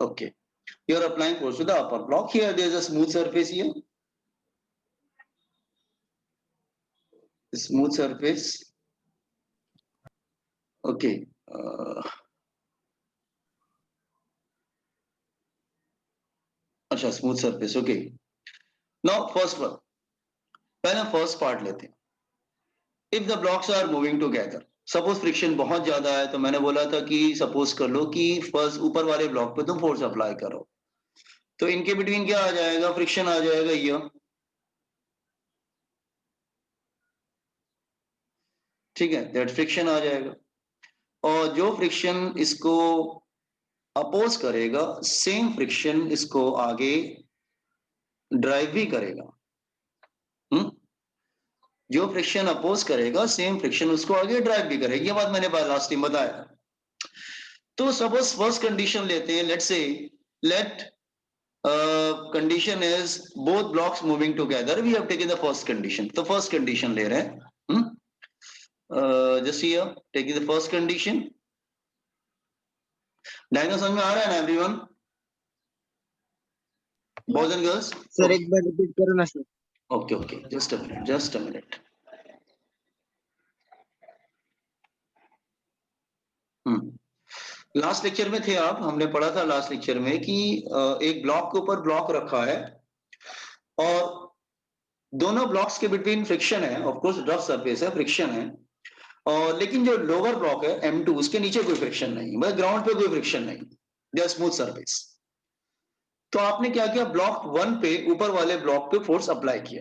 Okay, you are applying force to the upper block. Here there is a smooth surface here. Smooth surface. Okay. अच्छा, smooth surface. Okay. Now first one. पहले first part लेते हैं. If the blocks are moving together, suppose friction बहुत ज्यादा है, तो मैंने बोला था कि सपोज कर लो कि फर्स्ट ऊपर वाले ब्लॉक पे तुम फोर्स अप्लाई करो, तो इनके बिटवीन क्या आ जाएगा? फ्रिक्शन आ जाएगा ये, ठीक है, दैट फ्रिक्शन आ जाएगा। और जो फ्रिक्शन इसको अपोज करेगा, सेम फ्रिक्शन इसको आगे ड्राइव भी करेगा। जो फ्रिक्शन अपोज करेगा, सेम फ्रिक्शन उसको आगे ड्राइव भी करेगी। ये बात मैंने लास्ट टाइम बताया। तो सपोज फर्स्ट कंडीशन लेते हैं, let's say let condition is both blocks moving together. We have taken the first condition. तो first condition ले रहे हैं। just here taking the first condition. Diagram समझ में आ रहा है ना everyone? Boys and girls? Sir एक बार रिपीट करो ना sir. Okay okay, just a minute. Last lecture में थे आप, हमने पढ़ा था लास्ट लेक्चर में कि एक ब्लॉक के ऊपर ब्लॉक रखा है और दोनों ब्लॉक्स के बिटवीन फ्रिक्शन है, ऑफ कोर्स रफ सरफेस है, फ्रिक्शन है। और लेकिन जो लोअर ब्लॉक है M2, उसके नीचे कोई फ्रिक्शन नहीं, मतलब ग्राउंड पे कोई फ्रिक्शन नहीं, दे आर स्मूथ सरफेस। तो आपने क्या किया? ब्लॉक 1 पे ऊपर वाले ब्लॉक पे फोर्स अप्लाई किया।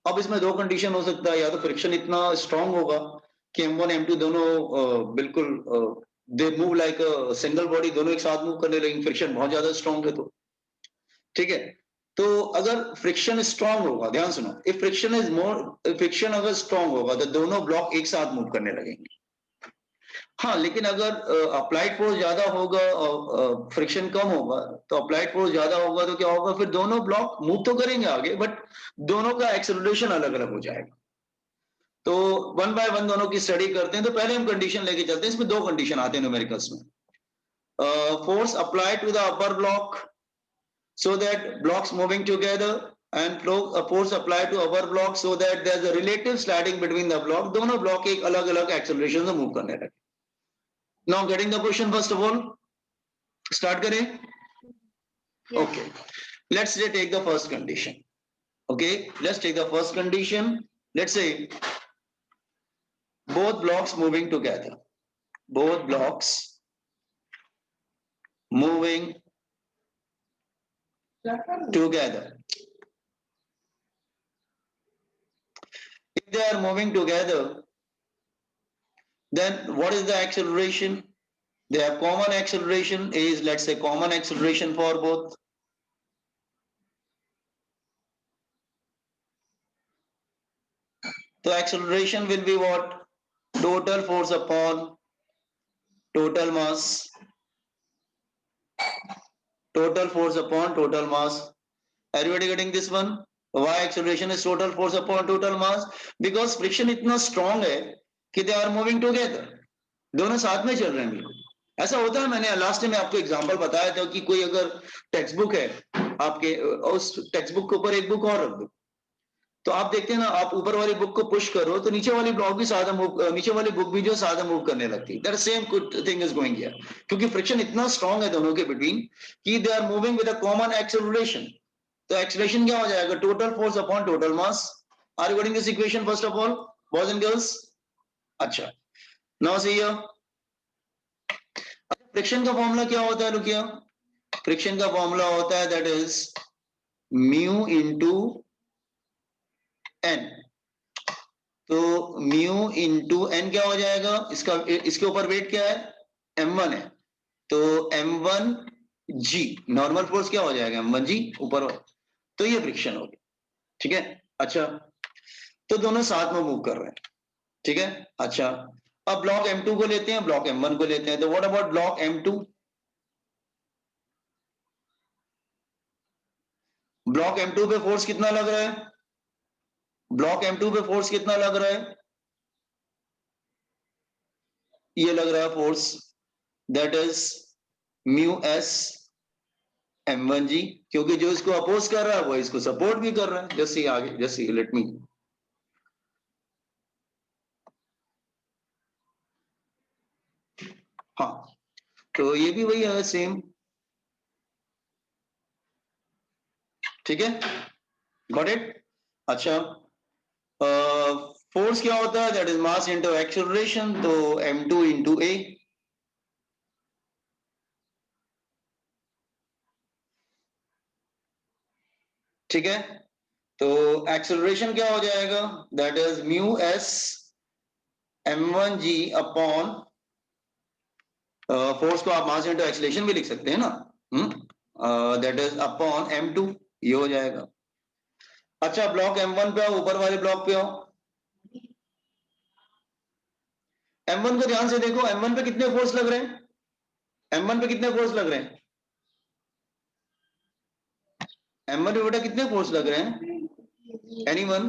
अब इसमें दो कंडीशन हो सकता है, या तो फ्रिक्शन इतना स्ट्रांग होगा कि M1 M2 दोनों बिल्कुल they move like single body, दोनों एक साथ मूव करने लगेंगे, फ्रिक्शन बहुत ज्यादा स्ट्रांग है तो, ठीक है। तो अगर फ्रिक्शन स्ट्रांग होगा, ध्यान सुनो, if friction is more, friction अगर स्ट्रांग होगा तो दोनों ब्लॉक एक साथ मूव करने लगेंगे। हाँ, लेकिन अगर अप्लाइड फोर्स ज्यादा होगा और फ्रिक्शन कम होगा, तो अप्लाइड फोर्स ज्यादा होगा तो क्या होगा? फिर दोनों ब्लॉक मूव तो करेंगे आगे, बट दोनों का एक्सेलरेशन अलग अलग हो जाएगा। तो वन बाय वन दोनों की स्टडी करते हैं। तो पहले हम कंडीशन लेके चलते हैं। इसमें दो कंडीशन आते हैं न्यूमेरिकल्स में। Force applied to the upper block so that blocks moving together, and force applied to upper block so that there's a relative sliding between the block, दोनों ब्लॉक एक अलग अलग एक्सेलरेशन से मूव करने लगे। Now getting the question, first of all start करें? Yes. Okay, let's take the first condition. Okay, let's take the first condition. Let's say both blocks moving together, both blocks moving together. If they are moving together, then what is the acceleration? They have common acceleration, is, let's say, common acceleration for both. So acceleration will be what? Total force upon total mass. Total force upon total mass. Everybody getting this one? Why acceleration is total force upon total mass? Because friction इतना strong है कि they are moving together. दोनों साथ में चल रहे हैं बिल्कुल। ऐसा होता है, मैंने लास्ट टाइम आपको एग्जांपल बताया था कि कोई अगर टेक्स्ट बुक है आपके, उस टेक्स्ट बुक के ऊपर एक बुक और रख दो, तो आप देखते हैं ना, आप ऊपर वाली बुक को पुश करो तो नीचे वाली ब्लॉक भी साथ मूव, नीचे वाली बुक भी जो साथ मूव करने लगती है। That same thing is going here, क्योंकि फ्रिक्शन इतना स्ट्रांग है दोनों के बिटवीन कि they are moving with a common acceleration. तो एक्सेलरेशन क्या हो जाएगा? Total force upon total mass. Are you getting this equation first of all, boys and girls? अच्छा, नाउ सी हियर, फ्रिक्शन का फॉर्मूला क्या होता है? लुक हियर, फ्रिक्शन का फॉर्मूला होता है that is mu into N. तो म्यू इंटू एन क्या हो जाएगा? इसका, इसके ऊपर वेट क्या है? m1 है, तो m1 g, नॉर्मल फोर्स क्या हो जाएगा? m1 g ऊपर। तो ये फ्रिक्शन हो गया, ठीक है। अच्छा, तो दोनों साथ में मूव कर रहे हैं, ठीक है। अच्छा, अब ब्लॉक m2 को लेते हैं, ब्लॉक m1 को लेते हैं। तो what about block m2? Block m2 पे फोर्स कितना लग रहा है? ब्लॉक M2 पे फोर्स कितना लग रहा है? ये लग रहा है force, that is mu S m1g, क्योंकि जो इसको अपोज कर रहा है वो इसको सपोर्ट भी कर रहा है। जैसे आगे, जैसे लेट मी, हाँ, तो ये भी वही है सेम। ठीक है, गॉट इट। अच्छा, फोर्स क्या होता है? That is mass into acceleration, तो m2 इंटू ए। ठीक है, तो एक्सेलरेशन क्या हो जाएगा? That is mu S m1g upon, force को आप मास इंटू एक्सेलरेशन भी लिख सकते हैं ना, दैट इज अपॉन m2, ये हो जाएगा। अच्छा, ब्लॉक m1 पे आओ, ऊपर वाले ब्लॉक पे आओ। m1 को ध्यान से देखो, m1 पे कितने फोर्स लग रहे हैं? m1 पे कितने फोर्स लग रहे हैं? m1 पे बेटा कितने फोर्स लग रहे हैं? Anyone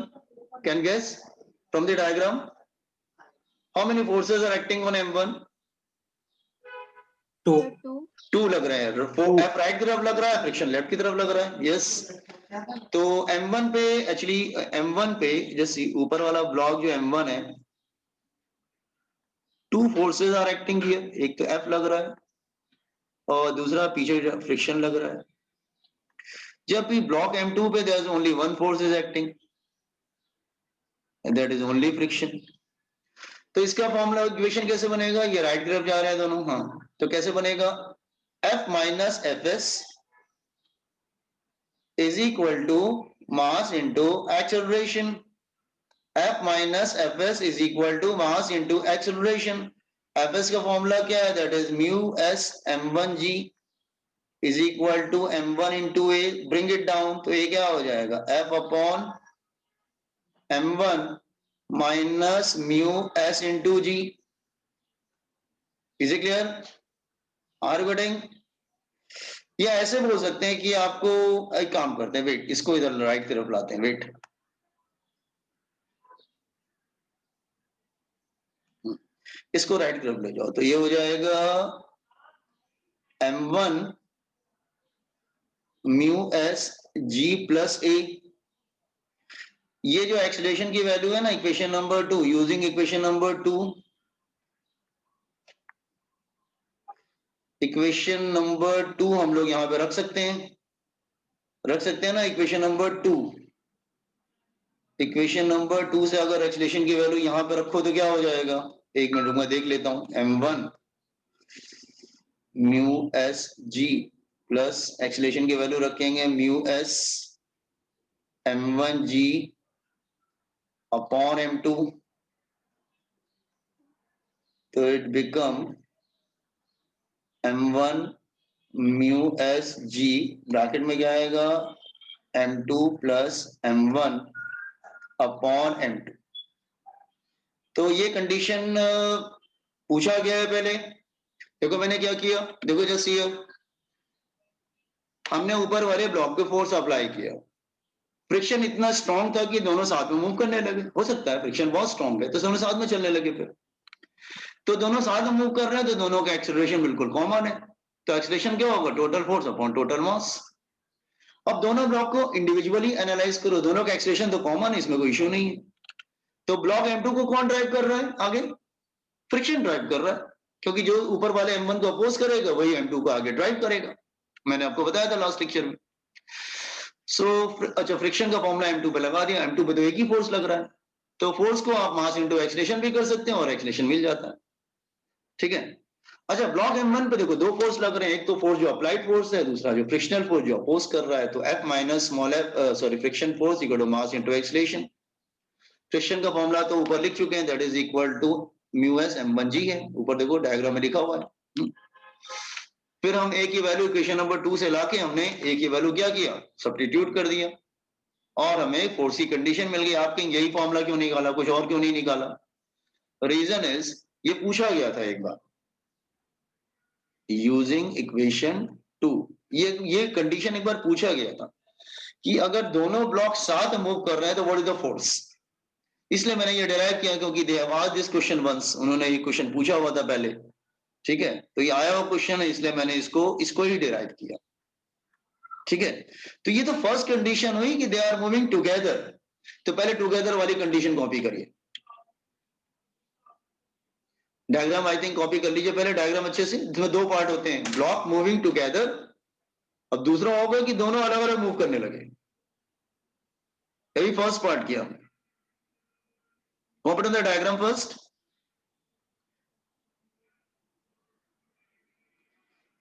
can guess from the diagram? How many forces are acting on m1? 2 2 लग रहे हैं। F राइट की तरफ लग रहा है, फ्रिक्शन लेफ्ट की तरफ लग रहा है। यस, तो m1 पे एक्चुअली, m1 पे जैसे ऊपर वाला ब्लॉक जो m1 है, 2 फोर्सेस आर एक्टिंग हियर। एक तो F लग रहा है और दूसरा पीछे फ्रिक्शन लग रहा है। जब भी ब्लॉक m2 पे there is only one force is acting, that is only friction. तो इसका फॉर्मूला इक्वेशन कैसे बनेगा? ये राइट की तरफ जा रहे हैं दोनों, हाँ, तो कैसे बनेगा? F minus F S is equal to mass into acceleration. F minus F S is equal to mass into acceleration. F S का फॉर्मूला क्या है? That is mu S m1g is equal to m1 into A. Bring it down, तो ये क्या हो जाएगा? F upon m1 minus mu S into G. Is it clear? Are you getting? या ऐसे बोल सकते हैं कि आपको, एक काम करते हैं, वेट, इसको इधर राइट तरफ लाते हैं, वेट, इसको राइट तरफ ले जाओ, तो ये हो जाएगा m1 mu s g plus a. ये जो एक्सीलरेशन की वैल्यू है ना, equation number 2, using equation number 2, equation number 2 हम लोग यहां पे रख सकते हैं, रख सकते हैं ना इक्वेशन नंबर 2। इक्वेशन नंबर 2 से अगर एक्सीलरेशन की वैल्यू यहां पे रखो तो क्या हो जाएगा? एक मिनट रुक, मैं देख लेता हूं। m1 mu s g plus acceleration की वैल्यू रखेंगे म्यू एस m1 जी अपॉन m2, तो it become m1 mu s ji, bracket में क्या आएगा? m2 plus m1 upon m2। तो ये कंडीशन पूछा गया है पहले। देखो मैंने क्या किया, देखो जैसे ये हमने ऊपर वाले ब्लॉक पे फोर्स अप्लाई किया, फ्रिक्शन इतना स्ट्रॉन्ग था कि दोनों साथ में मूव करने लगे। हो सकता है फ्रिक्शन बहुत स्ट्रॉन्ग है तो दोनों साथ में चलने लगे, फिर तो दोनों साथ में मूव कर रहे हैं तो दोनों का एक्सेलरेशन बिल्कुल कॉमन है। तो एक्सेलरेशन क्या होगा? टोटल फोर्स अपॉन टोटल मास। अब दोनों ब्लॉक को इंडिविजुअली एनालाइज करो, दोनों का एक्सेलरेशन तो कॉमन है, इसमें कोई इश्यू नहीं है। तो ब्लॉक m2 को कौन ड्राइव कर रहा है आगे? फ्रिक्शन ड्राइव कर रहा है, क्योंकि जो ऊपर वाले m1 को अपोज करेगा वही m2 को आगे ड्राइव करेगा। मैंने आपको बताया था लास्ट लेक्चर में। अच्छा, फ्रिक्शन का फॉर्मूला m2 पे लगा दिया, m2 पे तो एक ही फोर्स लग रहा है, तो फोर्स को आप मास इंटू एक्सीलरेशन भी कर सकते हैं और एक्सीलरेशन मिल जाता है। ठीक है। अच्छा, ब्लॉक m1 पे देखो दो फोर्स लग रहे हैं, एक तो फोर्स जो अप्लाइड फोर्स है, दूसरा जो फ्रिक्शनल फोर्स जो अपोज कर रहा है। तो F minus small f, sorry, friction force equal to mass into acceleration. Friction का फॉर्मूला तो ऊपर लिख चुके हैं, that is equal to mu S m1g है, ऊपर देखो डायग्राम में लिखा हुआ है। फिर हम a की वैल्यू इक्वेशन नंबर 2 से लाके हमने a की वैल्यू क्या किया? सब्स्टिट्यूट कर दिया और हमें फोर्स की कंडीशन मिल गई। आपके यही फॉर्मूला क्यों निकाला, कुछ और क्यों नहीं निकाला? रीजन इज, ये पूछा गया था एक बार यूजिंग इक्वेशन 2, ये कंडीशन एक बार पूछा गया था कि अगर दोनों ब्लॉक साथ मूव कर रहे हैं तो व्हाट इज द फोर्स। इसलिए मैंने ये डिराइव किया क्योंकि they have asked this question once, उन्होंने ये क्वेश्चन पूछा हुआ था पहले। ठीक है, तो ये आया हुआ क्वेश्चन है, इसलिए मैंने इसको ही डिराइव किया। ठीक है, तो ये तो फर्स्ट कंडीशन हुई कि दे आर मूविंग टुगेदर। तो पहले टुगेदर वाली कंडीशन कॉपी करिए। डायग्राम आई थिंक कॉपी कर लीजिए पहले डायग्राम अच्छे से, जिसमें दो पार्ट होते हैं, ब्लॉक मूविंग टुगेदर, अब दूसरा होगा कि दोनों अलग अलग मूव करने लगे। यही फर्स्ट पार्ट किया हमने। Open the diagram first.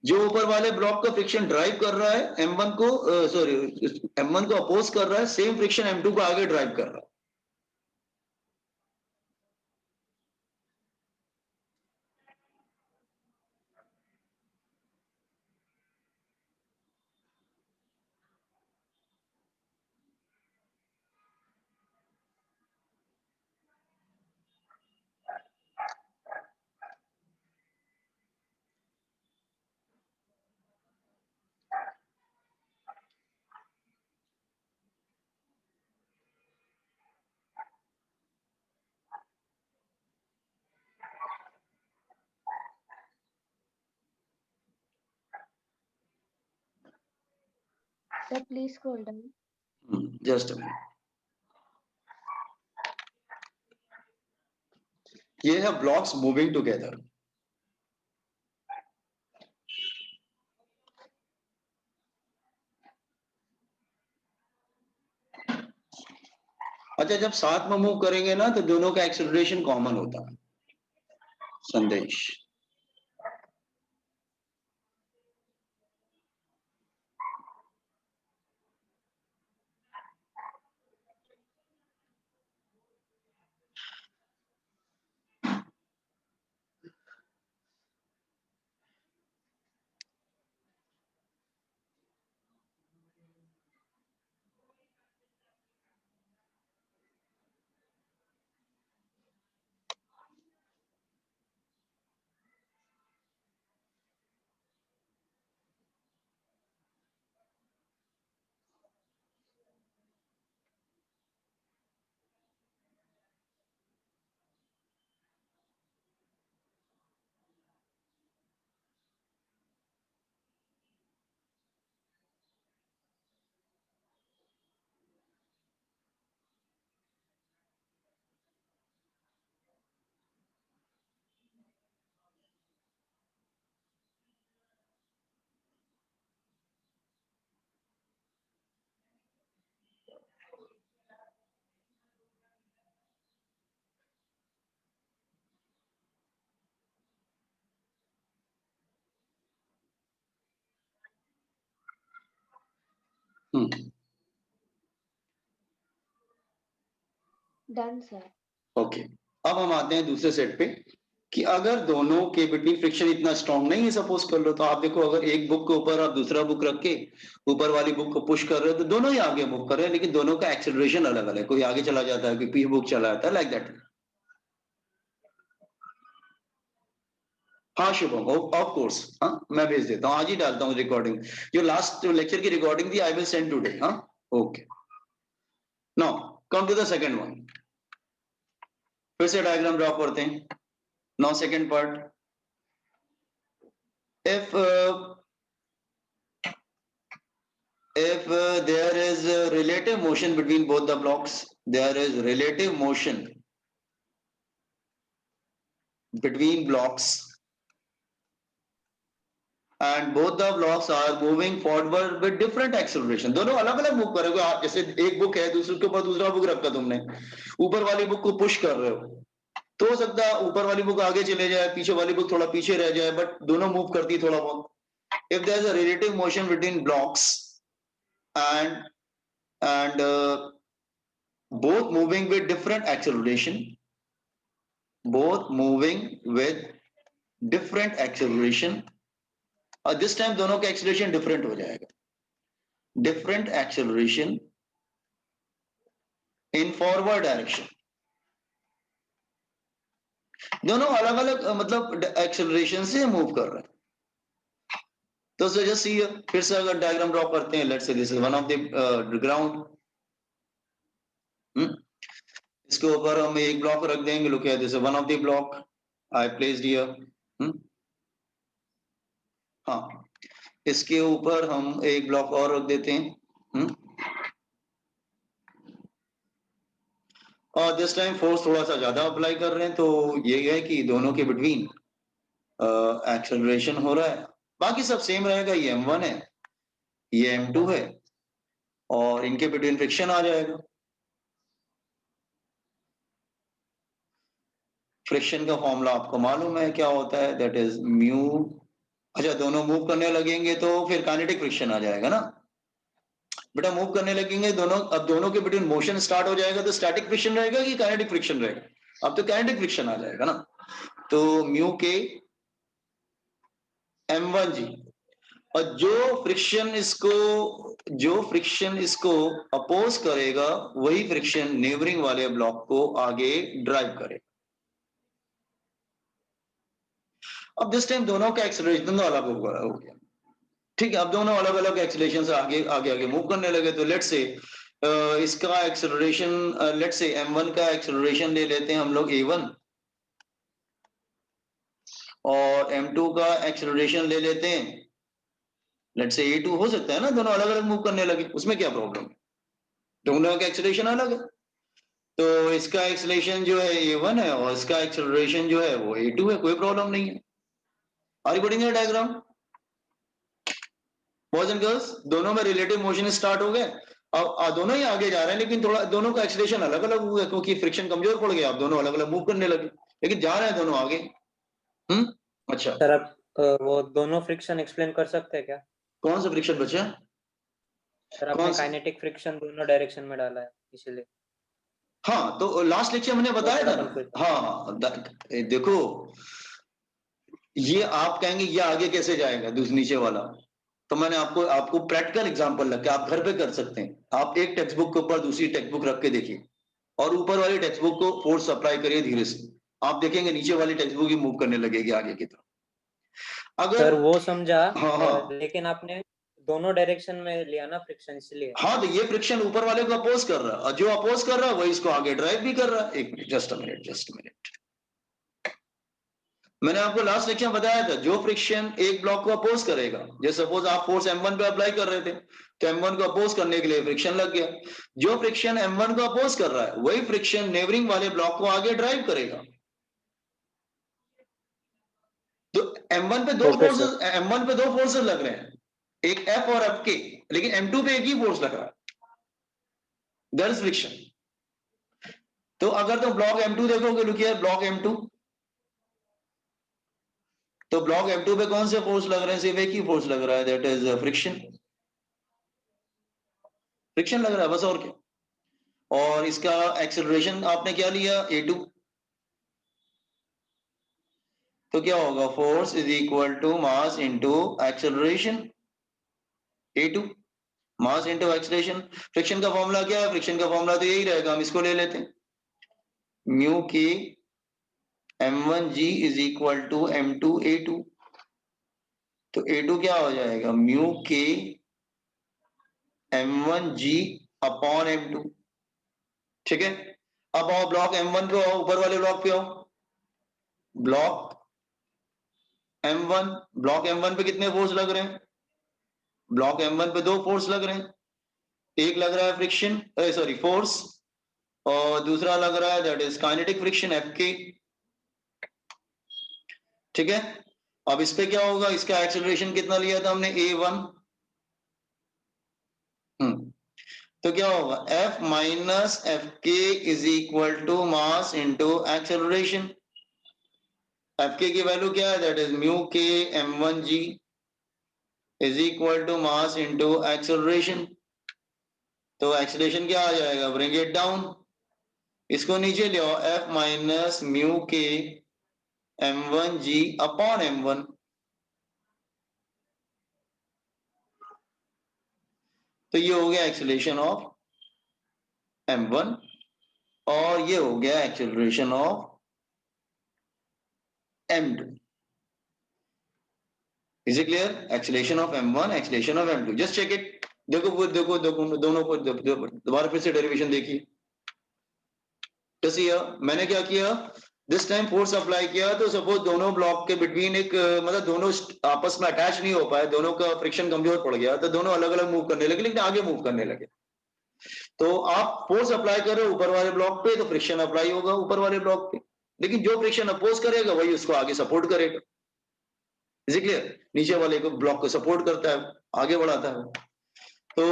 जो ऊपर वाले ब्लॉक का फ्रिक्शन ड्राइव कर रहा है M1 को, सॉरी M1 को अपोज कर रहा है, सेम फ्रिक्शन M2 को आगे ड्राइव कर रहा है। Sir, please scroll down. Just a minute. ये है ब्लॉक्स मूविंग टुगेदर। अच्छा, जब साथ में मूव करेंगे ना तो दोनों का एक्सेलरेशन कॉमन होता है। संदेश Done, sir. ओके। अब हम आते हैं दूसरे सेट पे कि अगर दोनों के बिटवीन फ्रिक्शन इतना स्ट्रांग नहीं है, सपोज कर लो, तो आप देखो अगर एक बुक के ऊपर आप दूसरा बुक रख के ऊपर वाली बुक को पुश कर रहे हो तो दोनों ही आगे मूव कर रहे हैं, लेकिन दोनों का एक्सेलरेशन अलग अलग है। कोई आगे चला जाता है, कोई पीछे बुक चला जाता है, लाइक दैट। हाँ शुभम, ऑफ कोर्स, हाँ मैं भेज देता हूँ, आज ही डालता हूँ रिकॉर्डिंग। जो लास्ट लेक्चर की रिकॉर्डिंग थी आई विल सेंड टुडे। हाँ okay. Now come to the second one. फिर से डायग्राम ड्रॉ करते हैं। Now second part. if there is a relative motion between both the blocks, there is relative motion between blocks and both the blocks are moving forward with different acceleration। दोनों अलग अलग move करोगे आप, जैसे एक book है दूसरे के ऊपर दूसरा बुक रखा तुमने, ऊपर वाली बुक को पुश कर रहे हो तो हो सकता है ऊपर वाली बुक आगे चले जाए, पीछे वाली बुक थोड़ा पीछे रह जाए, बट दोनों मूव करती है थोड़ा बहुत। if there is a relative motion between blocks and both moving with different acceleration, both moving with different acceleration, और this time दोनों का acceleration different हो जाएगा। different acceleration in forward direction, दोनों अलग अलग मतलब acceleration से मूव कर रहे हैं। तो so just see, फिर से अगर डायग्राम ड्रॉ करते हैं, let's say this is one of the ground, इसके ऊपर हम एक ब्लॉक रख देंगे, look here, this is one of the block I placed here। हाँ, इसके ऊपर हम एक ब्लॉक और रख देते हैं। और दिस टाइम फोर्स थोड़ा सा ज्यादा अप्लाई कर रहे हैं, तो ये है कि दोनों के बिटवीन एक्सेलरेशन हो रहा है। बाकी सब सेम रहेगा, ये m1 है, ये m2 है, और इनके बिटवीन फ्रिक्शन आ जाएगा। फ्रिक्शन का फॉर्मूला आपको मालूम है क्या होता है, दैट इज म्यू। अच्छा, दोनों मूव करने लगेंगे तो फिर काइनेटिक फ्रिक्शन आ जाएगा ना बेटा। मूव करने लगेंगे दोनों, अब दोनों के बिटवीन मोशन स्टार्ट हो जाएगा, तो स्टैटिक फ्रिक्शन रहेगा कि काइनेटिक फ्रिक्शन रहेगा? अब तो काइनेटिक फ्रिक्शन आ जाएगा ना। तो म्यू के m1 जी, और जो फ्रिक्शन इसको अपोज करेगा वही फ्रिक्शन नेबरिंग वाले ब्लॉक को आगे ड्राइव करेगा। अब दिस टाइम दोनों का एक्सेलरेशन दोनों अलग हो गया, ठीक है। अब दोनों अलग अलग एक्सेलरेशन से आगे आगे आगे मूव करने लगे, तो लेट्स से इसका एक्सेलरेशन, लेट्स से m1 का एक्सेलरेशन ले लेते हैं हम लोग a1, और m2 का एक्सेलरेशन ले लेते हैं लेट्स से a2। हो सकता है ना दोनों अलग अलग मूव करने लगे, उसमें क्या प्रॉब्लम है? दोनों का एक्सेलरेशन अलग है, तो इसका एक्सेलरेशन जो है a1 है और इसका एक्सेलरेशन जो है वो a2 है, कोई प्रॉब्लम नहीं है। Are you getting the diagram boys and girls? दोनों में रिलेटिव मोशन स्टार्ट हो गए, अब दोनों ही आगे जा रहे हैं, लेकिन थोड़ा दोनों का एक्सेलरेशन अलग अलग हुआ क्योंकि फ्रिक्शन कमजोर पड़ गया। अब दोनों अलग अलग मूव करने लगे, लेकिन जा रहे हैं दोनों आगे। अच्छा, सर आप वो दोनों फ्रिक्शन एक्सप्लेन कर सकते हैं क्या? कौन सा फ्रिक्शन बचा? सर आपने काइनेटिक फ्रिक्शन दोनों डायरेक्शन में डाला है इसलिए। हाँ, तो लास्ट लेक्चर मैंने बताया था ना। हाँ, देखो ये आप कहेंगे ये आगे कैसे जाएगा दूसरे नीचे वाला, तो मैंने आपको प्रैक्टिकल एग्जांपल लग के आप घर पे कर सकते हैं। आप एक टेक्स्ट बुक के ऊपर दूसरी टेक्स्ट बुक रख के देखिए, और ऊपर वाली टेक्स्ट बुक को फोर्स अप्लाई करिए धीरे से, आप देखेंगे नीचे वाली टेक्स्ट बुक ही मूव करने लगेगी आगे की तरफ। अगर सर वो समझा, हाँ, लेकिन आपने दोनों डायरेक्शन में लिया ना फ्रिक्शन, इसलिए। हाँ, तो ये फ्रिक्शन ऊपर वाले को अपोज कर रहा है, और जो अपोज कर रहा है वही इसको आगे ड्राइव भी कर रहा है। एक मिनट, जस्ट अ मिनट। मैंने आपको लास्ट लेक्चर में बताया था, जो फ्रिक्शन एक ब्लॉक को अपोज करेगा, जैसे सपोज आप फोर्स m1 पे अप्लाई कर रहे थे, तो m1 को अपोज करने के लिए फ्रिक्शन लग गया। जो फ्रिक्शन m1 को अपोज कर रहा है वही फ्रिक्शन नेबरिंग वाले ब्लॉक को आगे ड्राइव करेगा। तो m1 पे दो फोर्सेस लग रहे हैं, एक F और F के, लेकिन m2 पे एक ही फोर्स लग रहा है, दैट इज फ्रिक्शन। तो अगर तुम ब्लॉक m2 देखोगे, लुक हियर, ब्लॉक m2, तो ब्लॉक m2 पे कौन से फोर्स लग रहे हैं? सिर्फ एक ही फोर्स लग रहा है, दैट इज फ्रिक्शन। फ्रिक्शन लग रहा है बस, और क्या। और इसका एक्सेलरेशन आपने क्या लिया? a2। तो क्या होगा? Force is equal to mass into acceleration, a2, mass into acceleration. Friction का फॉर्मूला क्या है? फ्रिक्शन का फॉर्मूला तो यही रहेगा, हम इसको ले लेते हैं, mu K m1g is equal to m2 a2। तो a2 क्या हो जाएगा? Mu K m1g upon m2, ठीक है। अब आओ ब्लॉक m1 पे आओ, ऊपर वाले ब्लॉक पे आओ, ब्लॉक m1, ब्लॉक m1 पे कितने फोर्स लग रहे हैं? ब्लॉक m1 पे दो फोर्स लग रहे हैं, एक लग रहा है फ्रिक्शन, सॉरी फोर्स, और दूसरा लग रहा है that is kinetic friction Fk, ठीक है। अब इस पे क्या होगा? इसका एक्सेलरेशन कितना लिया था हमने? a1। तो क्या होगा? F minus Fk is equal to mass into acceleration. Fk की वैल्यू क्या है? That is mu K m1g is equal to mass into acceleration. तो एक्सेलरेशन क्या आ जाएगा? ब्रिंग इट डाउन, इसको नीचे ले आओ, F minus mu K m1g upon m1। तो ये हो गया एक्सेलरेशन ऑफ m1, और ये हो गया acceleration of m2। Is it clear? Acceleration of m1, acceleration of m2, just check it. देखो देखो देखो दोनों को दोबारा फिर से डेरिवेशन देखिए। मैंने क्या किया? दिस टाइम फोर्स अप्लाई किया तो सपोज दोनों ब्लॉक के बिटवीन एक मतलब दोनों आपस में अटैच नहीं हो पाए, दोनों का फ्रिक्शन कमजोर पड़ गया, तो दोनों अलग अलग मूव करने लगे, लेकिन आगे मूव करने लगे। तो आप फोर्स अप्लाई कर रहे हो ऊपर वाले ब्लॉक पे, तो फ्रिक्शन अप्लाई होगा ऊपर वाले ब्लॉक पे, लेकिन जो फ्रिक्शन अपोज करेगा वही उसको आगे सपोर्ट करेगा। Is it clear? नीचे वाले को ब्लॉक को सपोर्ट करता है, आगे बढ़ाता है। तो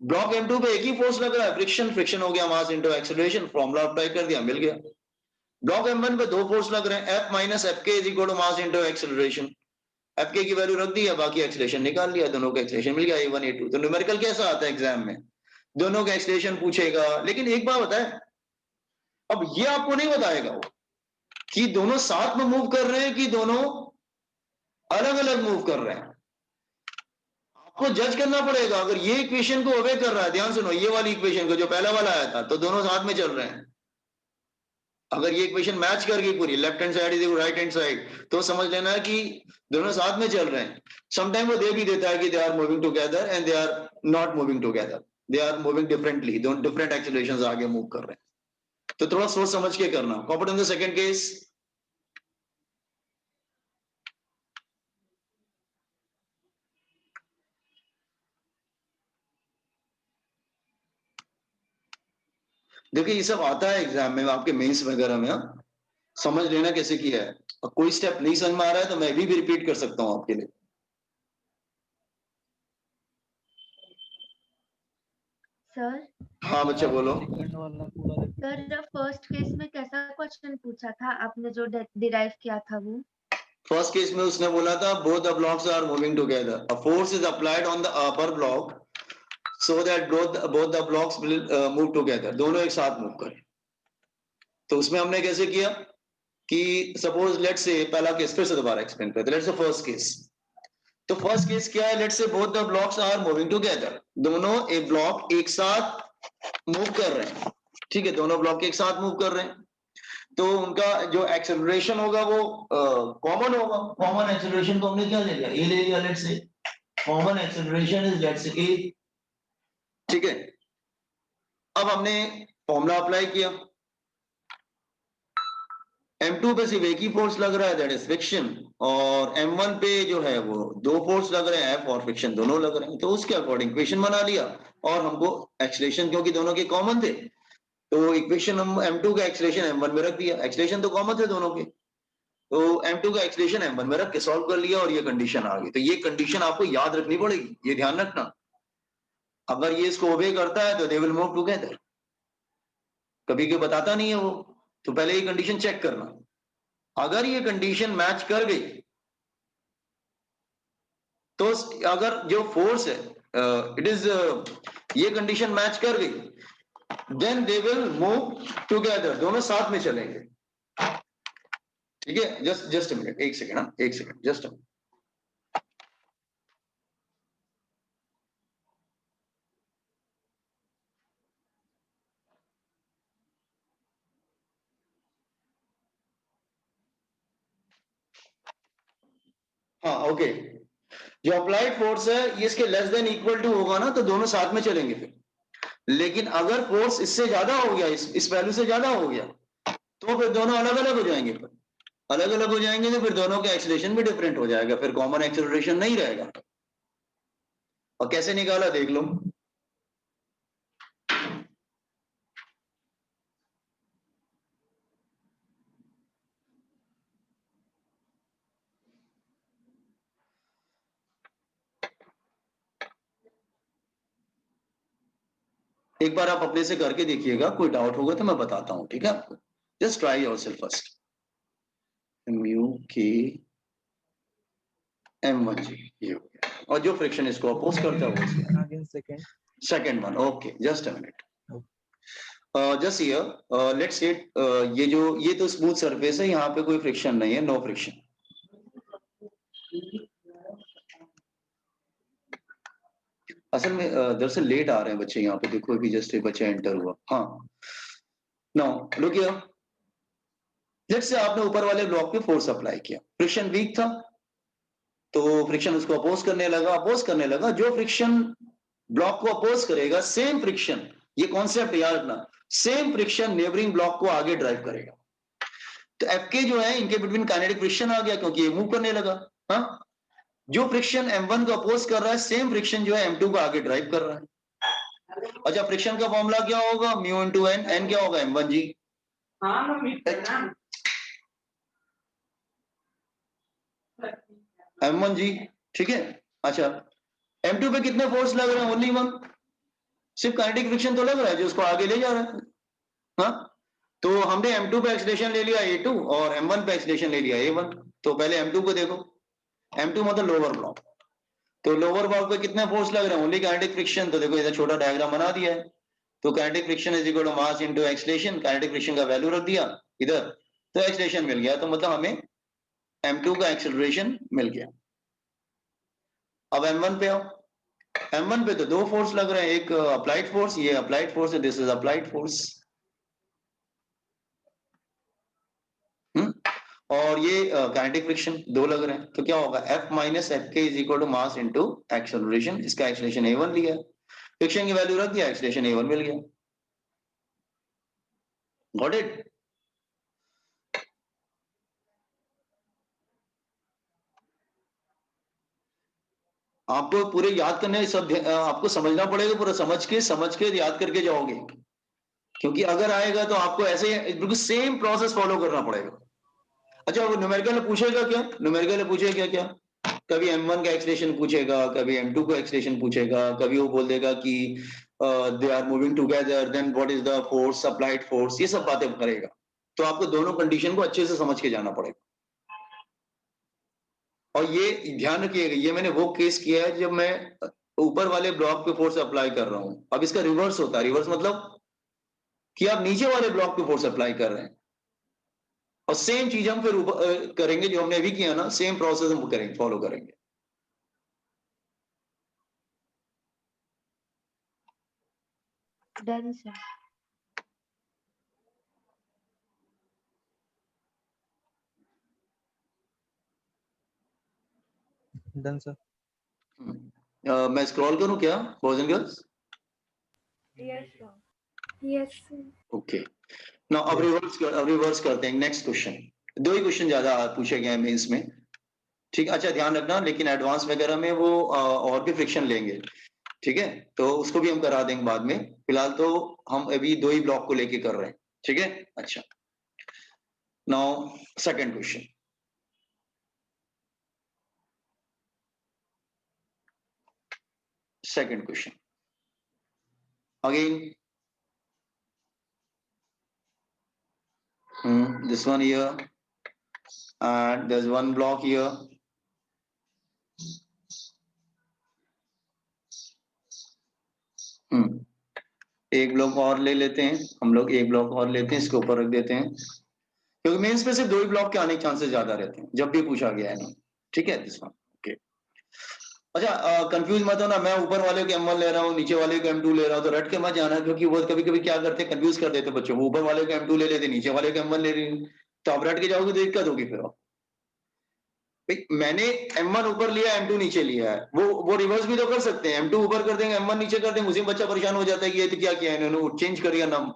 ब्लॉक M2 पे एक ही फोर्स लग रहा है, फ्रिक्शन, फ्रिक्शन हो गया मास इनटू एक्सेलरेशन, फॉर्मूला अप्लाई कर दिया, मिल गया। ब्लॉक M1 पे दो फोर्स लग रहे हैं, F minus Fk is equal to mass into acceleration. Fk की वैल्यू रख दी है, बाकी एक्सेलरेशन निकाल लिया, दोनों का एक्सेलरेशन मिल गया A1 A2। तो न्यूमेरिकल कैसा आता है एग्जाम में? दोनों का एक्सेलरेशन पूछेगा, लेकिन एक बात बताए, अब ये आपको नहीं बताएगा वो कि दोनों साथ में मूव कर रहे हैं कि दोनों अलग अलग मूव कर रहे हैं। आपको जज करना पड़ेगा। अगर ये इक्वेशन को ओबे कर रहा है, ध्यान सुनो, ये वाली इक्वेशन को जो पहला वाला आया था, तो दोनों साथ में चल रहे हैं। अगर ये इक्वेशन मैच कर गई पूरी, left hand side is right hand side, तो समझ लेना है कि दोनों साथ में चल रहे हैं। समटाइम वो दे भी देता है कि they are moving together and they are not moving together, they are moving differently, दोनों डिफरेंट एक्सेलरेशंस आगे मूव कर रहे हैं। तो थोड़ा सोच समझ के करना। Copy in the second case, देखिए ये सब आता है एग्जाम में, आपके मेंस वगैरह में, हाँ? समझ लेना कैसे किया है। और कोई स्टेप नहीं समझ में आ रहा है तो मैं भी रिपीट कर सकता हूं आपके लिए। सर हाँ बच्चे बोलो। सर फर्स्ट केस में कैसा क्वेश्चन पूछा था आपने जो डिराइव किया था वो? फर्स्ट केस में उसने बोला था both the blocks are moving together, a force is applied on the upper block so that both the blocks will move together, दोनों एक साथ मूव करें। तो उसमें हमने कैसे किया कि सपोज लेट्स से, पहला केस फिर से दोबारा एक्सप्लेन करते हैं। लेट्स से फर्स्ट केस, तो फर्स्ट केस क्या है? Let's say both the blocks are moving together, दोनों एक ब्लॉक एक साथ मूव कर रहे हैं, ठीक है, दोनों ब्लॉक एक साथ मूव कर रहे हैं। तो उनका जो एक्सेलरेशन होगा वो कॉमन होगा। कॉमन एक्सेलरेशन को हमने क्या ले लिया? ए ले लिया। Let's say common acceleration is let's say ए, ठीक है। अब हमने फॉर्मूला अप्लाई किया, M2 पे सिर्फ एक ही फोर्स लग रहा है, दैट इज फ्रिक्शन, और M1 पे जो है वो दो फोर्स लग रहे हैं, F और फ्रिक्शन दोनों लग रहे हैं। तो उसके अकॉर्डिंग इक्वेशन बना लिया, और हमको एक्सेलरेशन क्योंकि दोनों के कॉमन थे, तो इक्वेशन हम M2 का एक्सेलरेशन M1 में रख दिया। एक्सेलरेशन तो कॉमन थे दोनों के, तो M2 का एक्सेलरेशन M1 में रख के सॉल्व कर लिया, और ये कंडीशन आ गई। तो ये कंडीशन आपको याद रखनी पड़ेगी, ये ध्यान रखना। अगर ये इसको ओबे करता है तो दे विल मूव टुगेदर, कभी कोई बताता नहीं है वो, तो पहले ये कंडीशन चेक करना। अगर ये कंडीशन मैच कर गई, तो अगर जो फोर्स है इट इज ये कंडीशन मैच कर गई, then they will move together, दोनों साथ में चलेंगे, ठीक है। जस्ट अ मिनट, एक सेकंड, हाँ एक सेकंड, जस्ट अ मिनट। हाँ ओके, जो अप्लाइड फोर्स है ये इसके लेस देन इक्वल टू होगा ना, तो दोनों साथ में चलेंगे फिर। लेकिन अगर फोर्स इससे ज्यादा हो गया, इस वैल्यू से ज्यादा हो गया, तो फिर दोनों अलग अलग हो जाएंगे। फिर अलग अलग हो जाएंगे तो फिर दोनों का एक्सेलरेशन भी डिफरेंट हो जाएगा, फिर कॉमन एक्सेलरेशन नहीं रहेगा। और कैसे निकाला देख लो। एक बार आप अपने से करके देखिएगा, कोई डाउट होगा तो मैं बताता हूं, ठीक है आपको। Just try yourself first. Mu के M1 जी, ये हो गया। और जो फ्रिक्शन इसको अपोज करता है वो second one, okay just a minute. Just here let's say ये तो स्मूथ सरफेस है, यहाँ पे कोई फ्रिक्शन नहीं है, नो फ्रिक्शन। असल में दरअसल लेट आ रहे हैं बच्चे यहाँ पे, देखो अभी जस्ट एक बच्चा एंटर हुआ। हाँ now look here, let's say आपने ऊपर वाले ब्लॉक पे फोर्स अप्लाई किया, फ्रिक्शन वीक था, तो फ्रिक्शन उसको अपोज करने लगा। जो फ्रिक्शन ब्लॉक को अपोज करेगा, सेम फ्रिक्शन, ये कॉन्सेप्ट याद रखना, सेम फ्रिक्शन नेबरिंग ब्लॉक को आगे ड्राइव करेगा। तो Fk जो है इनके बिटवीन काइनेटिक फ्रिक्शन आ गया क्योंकि ये मूव करने लगा। हाँ, जो फ्रिक्शन M1 को अपोज कर रहा है सेम फ्रिक्शन जो है M2 को आगे ड्राइव कर रहा है। अच्छा, फ्रिक्शन का फॉर्मूला क्या होगा? म्यू इंटू एन, एन क्या होगा? M1 जी। M1 जी, ठीक है। अच्छा, M2 पे कितने फोर्स लग रहे हैं? Only one. सिर्फ काइनेटिक फ्रिक्शन तो लग रहा है जो उसको आगे ले जा रहा है। हाँ, तो हमने M2 पे एक्सीलरेशन ले लिया A2 और M1 पे एक्सीलरेशन ले लिया A1। तो पहले M2 को देखो। M2 मतलब लोअर ब्लॉक। तो लोअर ब्लॉक पे कितने फोर्स लग रहे हैं? Only kinetic friction. तो देखो इधर छोटा डायग्राम बना दिया है। तो kinetic friction is equal to mass into acceleration. Kinetic friction का वैल्यू रख दिया इधर, तो एक्सीलरेशन मिल गया। तो मतलब हमें M2 का एक्सीलरेशन मिल गया। अब M1 पे आओ। M1 पे तो दो फोर्स लग रहे हैं, एक अप्लाइड फोर्स, ये अप्लाइड फोर्स है, दिस इज अप्लाइड फोर्स। और ये काइनेटिक फ्रिक्शन दो लग रहे हैं। तो क्या होगा? F minus F K is equal to mass into acceleration. इसका एक्सेलरेशन A1 लिया, फ्रिक्शन की वैल्यू रख दिया, एक्सेलरेशन A1 मिल गया। Got it? आपको पूरे याद करने सब आपको समझना पड़ेगा, पूरा समझ के याद करके जाओगे, क्योंकि अगर आएगा तो आपको ऐसे बिल्कुल सेम प्रोसेस फॉलो करना पड़ेगा। अच्छा, वो न्यूमेरिकल में पूछेगा क्या? न्यूमेरिकल में पूछेगा क्या? कभी M1 का एक्सलेशन पूछेगा, कभी M2 का एक्सलेशन पूछेगा, कभी वो बोल देगा कि they are moving together, then what is the force, applied force, ये सब बातें करेगा। तो आपको दोनों कंडीशन को अच्छे से समझ के जाना पड़ेगा। और ये ध्यान रखिएगा, ये मैंने वो केस किया है जब मैं ऊपर वाले ब्लॉक पे फोर्स अप्लाई कर रहा हूं। अब इसका रिवर्स होता है। रिवर्स मतलब कि आप नीचे वाले ब्लॉक पे फोर्स अप्लाई कर रहे हैं, और सेम चीज हम फिर करेंगे जो हमने अभी किया ना, सेम प्रोसेस हम करेंगे, फॉलो करेंगे। Done sir. Done sir. मैं स्क्रॉल करूं क्या boys and girls? Yes sir. Yes sir. Okay, now अब रिवर्स करते हैं। नेक्स्ट क्वेश्चन, दो ही क्वेश्चन ज्यादा पूछे गए हैं मेंस में, ठीक है। अच्छा, ध्यान रखना, लेकिन एडवांस वगैरह में वो और भी फ्रिक्शन लेंगे, ठीक है, तो उसको भी हम करा देंगे बाद में। फिलहाल तो हम अभी दो ही ब्लॉक को लेके कर रहे हैं, ठीक है। अच्छा, now second question. Second question. Again, this one here, and there's one block here. एक ब्लॉक और ले लेते हैं हम लोग, एक ब्लॉक और लेते हैं, इसके ऊपर रख देते हैं, क्योंकि मेंस में सिर्फ दो ही ब्लॉक के आने के चांसेस ज्यादा रहते हैं जब भी पूछा गया है ना, ठीक है। This one, okay. अच्छा, कंफ्यूज मत होना, मैं ऊपर वाले को M1 ले रहा हूँ, नीचे वाले को M2 ले रहा हूँ, तो रट के मत जाना, क्योंकि वो कभी कभी क्या करते हैं, कंफ्यूज कर देते बच्चों को। ऊपर वाले को M2 ले लेते, नीचे वाले को M1 ले रही, तो आप रट के जाओगे तो दिक्कत होगी फिर। मैंने M1 ऊपर लिया, M2 नीचे लिया है, वो रिवर्स भी तो कर सकते हैं। M2 ऊपर कर देंगे, M1 नीचे कर देंगे, उसी में बच्चा परेशान हो जाता है कि ये तो क्या किया इन्होंने, चेंज कर दिया नाम,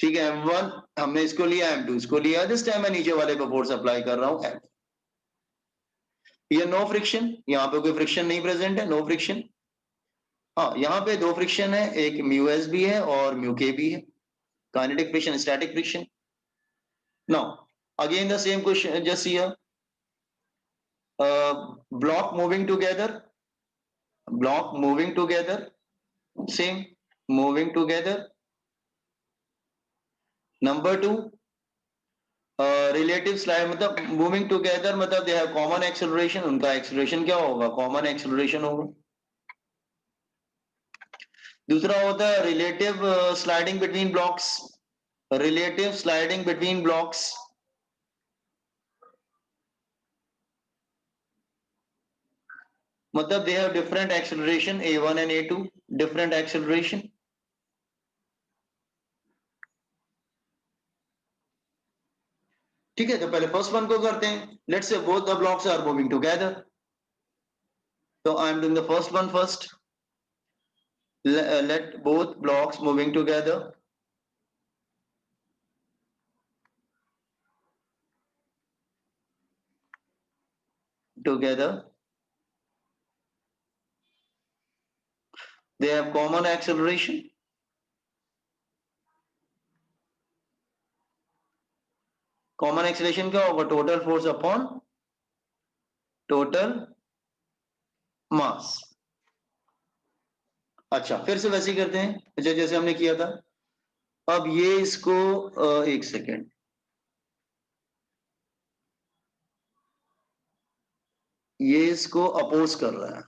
ठीक है। M1 हमने इसको लिया, M2 इसको लिया, दिस टाइम मैं नीचे वाले पे फोर्स अप्लाई कर रहा हूं। ये नो फ्रिक्शन, यहाँ पे कोई फ्रिक्शन नहीं प्रेजेंट है, नो फ्रिक्शन। हाँ, यहाँ पे दो फ्रिक्शन है, एक म्यू एस भी है और म्यू के भी है, kinetic friction, static friction. Now again the same question, just here, block moving together, same, moving together. Number two, relative slide, मतलब moving together मतलब they have common acceleration, उनका acceleration क्या होगा? common acceleration होगा। दूसरा होता है relative sliding between blocks, relative sliding between blocks, मतलब they have different acceleration, A1 and A2, different acceleration। ठीक है, तो पहले फर्स्ट वन को करते हैं। Let's say both the blocks are moving together, so I am doing the first one first. Let both blocks moving together. together. They have common acceleration. Common acceleration क्या होगा? Total force upon total मास। अच्छा, फिर से वैसे ही करते हैं जैसे हमने किया था। अब ये इसको एक सेकेंड, ये इसको अपोज कर रहा है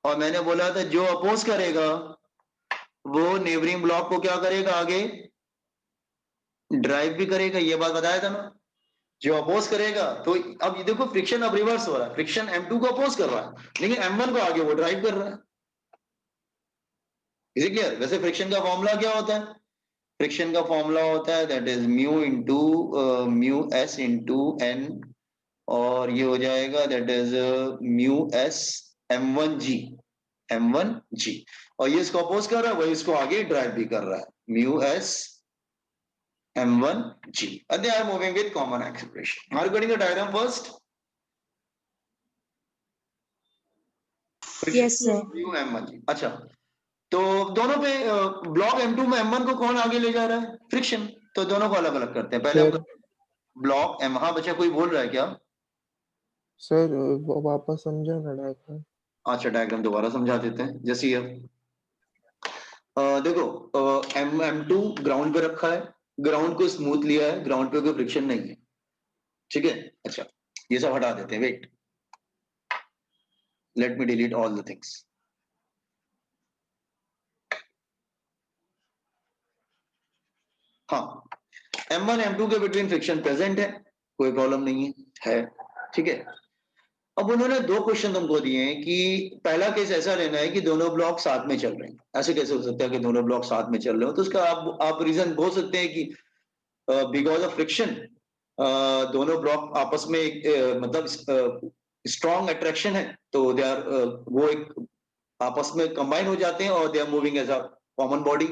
और मैंने बोला था जो अपोज करेगा वो नेबरिंग ब्लॉक को क्या करेगा? आगे ड्राइव भी करेगा। ये बात बताया था ना, जो अपोज करेगा। तो अब ये देखो फ्रिक्शन अब रिवर्स हो रहा है, फ्रिक्शन M2 को अपोज कर रहा है लेकिन M1 को आगे वो ड्राइव कर रहा है। Is it clear? वैसे फ्रिक्शन का फॉर्मूला क्या होता है? फ्रिक्शन का फॉर्मूला होता है that is mu into mu S into N, और ये हो जाएगा that is mu S M1G, M1G। और ये इसको अपोज कर रहा है, वही इसको आगे ड्राइव भी कर रहा है, mu S M1G, and they are moving with common acceleration. Are you getting the diagram first? Yes, sir. Mu M1G। अच्छा, तो दोनों पे ब्लॉक M2 में M1 को कौन आगे ले जा रहा है? फ्रिक्शन। तो दोनों को अलग अलग करते हैं। पहले सर, ब्लॉक M, हाँ बच्चा कोई बोल रहा है क्या? सर वापस समझा ना डायग्राम। अच्छा, डायग्राम दोबारा समझा देते हैं। जैसे ये देखो M2 ग्राउंड पे रखा है, ग्राउंड को स्मूथ लिया है, ग्राउंड पे कोई फ्रिक्शन नहीं है, ठीक है। अच्छा, ये सब हटा देते हैं। Wait, let me delete all the things. हाँ, M1 M2 के बिटवीन फ्रिक्शन प्रेजेंट है, कोई प्रॉब्लम नहीं है, ठीक है। अब उन्होंने दो क्वेश्चन तुमको दिए हैं कि पहला केस ऐसा लेना है कि दोनों ब्लॉक साथ में चल रहे हैं। ऐसे कैसे हो सकता है कि दोनों ब्लॉक साथ में चल रहे हो? तो उसका आप रीजन बोल सकते हैं कि बिकॉज ऑफ फ्रिक्शन दोनों ब्लॉक आपस में मतलब स्ट्रॉन्ग अट्रैक्शन है, तो दे आर वो एक आपस में कंबाइन हो जाते हैं और they are moving as a common body,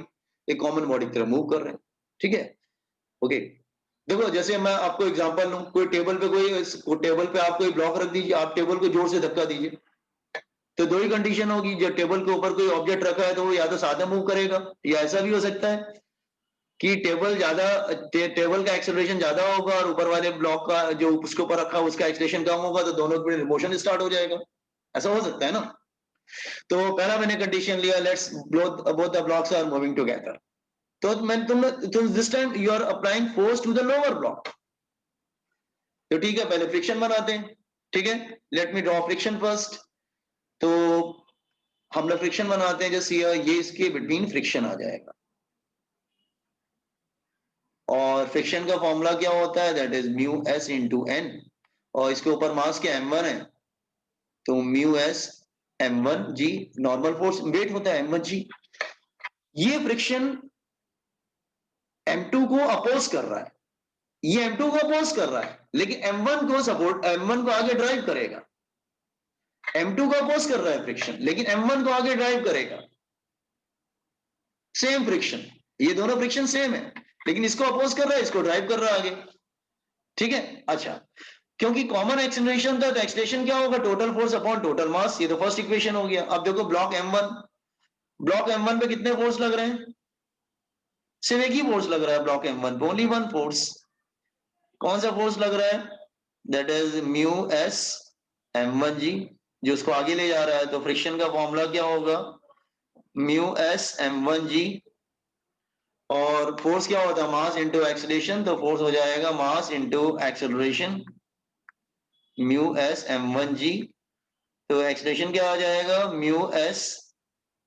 एक कॉमन बॉडी की तरह मूव कर रहे हैं, ठीक है। ओके, देखो जैसे मैं आपको एग्जांपल लूं, कोई टेबल पे आप कोई ब्लॉक रख दीजिए, आप टेबल को जोर से धक्का दीजिए, तो दो ही कंडीशन होगी। जब टेबल के ऊपर कोई ऑब्जेक्ट रखा है तो वो या तो साथ में मूव करेगा, या ऐसा भी हो सकता है कि टेबल का एक्सेलरेशन ज्यादा होगा और ऊपर वाले ब्लॉक का जो उसके ऊपर रखा है उसका एक्सेलरेशन कम होगा, तो दोनों के मोशन स्टार्ट हो जाएगा। ऐसा हो सकता है ना। तो पहला मैंने कंडीशन लिया, let's both the blocks are moving together. तो तुम this time you are applying force to the lower block. तो ठीक है, पहले फ्रिक्शन बनाते हैं, ठीक है। Let me draw friction first. तो हम लोग फ्रिक्शन बनाते हैं, जैसे ये इसके बिटवीन फ्रिक्शन आ जाएगा, और फ्रिक्शन का फॉर्मूला क्या होता है? That is mu S into N, और इसके ऊपर मास क्या M1 है, तो mu S M1G, normal force weight होता है M1G। ये फ्रिक्शन M2 को अपोज कर रहा है, ये M2 को अपोज कर रहा है, लेकिन M1 को आगे ड्राइव करेगा। M2 को अपोज कर रहा है फ्रिक्शन, लेकिन M1 को आगे ड्राइव करेगा। सेम फ्रिक्शन, ये दोनों फ्रिक्शन सेम है, लेकिन इसको अपोज कर रहा है, इसको ड्राइव कर रहा है आगे, ठीक है। अच्छा, क्योंकि कॉमन एक्सीलरेशन था तो एक्सीलरेशन क्या होगा? टोटल फोर्स अपॉन टोटल मास। ये तो फर्स्ट इक्वेशन हो गया। अब देखो ब्लॉक M1 पे कितने फोर्स लग रहे हैं? सिर्फ एक ही फोर्स लग रहा है ब्लॉक M1 पे, ओनली वन फोर्स। कौन सा फोर्स लग रहा है? That is mu S M1G, जो उसको आगे ले जा रहा है। तो फ्रिक्शन का फॉर्मूला क्या होगा? म्यू एस M1G, और फोर्स क्या होता है? मास इंटू एक्सीलरेशन, तो फोर्स हो जाएगा मास into acceleration, mu S M1G। तो एक्सप्रेशन क्या आ जाएगा? Mu S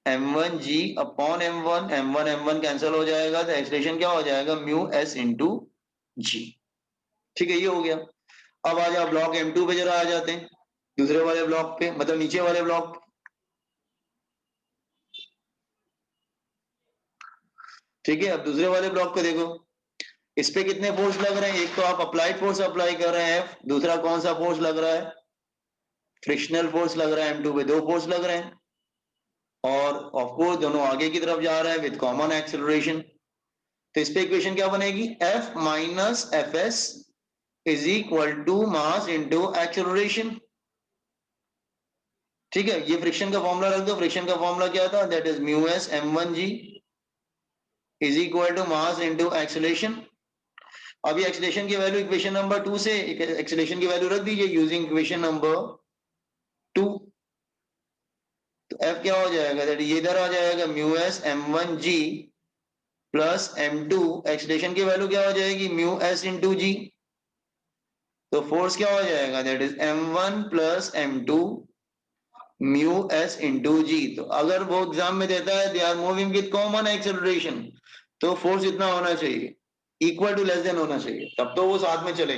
M1G upon M1, M1 cancel हो जाएगा, तो एक्सप्रेशन क्या हो जाएगा? म्यू एस इंटू जी। ठीक है, ये हो गया। अब आ जाओ ब्लॉक M2 पे, जरा आ जाते हैं दूसरे वाले ब्लॉक पे, मतलब नीचे वाले ब्लॉक। ठीक है, अब दूसरे वाले ब्लॉक पे देखो, इस पे कितने फोर्स लग रहे हैं? एक तो आप अप्लाइड फोर्स अप्लाई कर रहे हैं, दूसरा कौन सा फोर्स लग रहा है? फ्रिक्शनल फोर्स लग रहा है। M2 पे दो फोर्स लग रहे हैं, और ऑफ कोर्स दोनों आगे की तरफ जा रहा है विद कॉमन एक्सेलरेशन। तो इस पे इक्वेशन क्या बनेगी? F minus F S is equal to mass into acceleration. ठीक है, ये फ्रिक्शन का फॉर्मूला रख दो। फ्रिक्शन का फॉर्मूला क्या था? That is mu S m1g is equal to mass into acceleration. अभी एक्सेलरेशन की वैल्यू इक्वेशन नंबर 2 से एक्सेलरेशन की वैल्यू रख दीजिए यूजिंग इक्वेशन नंबर 2। तो F क्या हो जाएगा? दैट ये इधर आ जाएगा mu S m1g plus m2। Acceleration की वैल्यू क्या हो जाएगी? Mu S into g. तो फोर्स क्या हो जाएगा? That is m1 plus m2 mu S into g. तो अगर वो एग्जाम में देता है they are moving with common acceleration, तो फोर्स इतना होना चाहिए, इक्वल टू लेस देन होना चाहिए, तब तो वो साथ में चलेगा।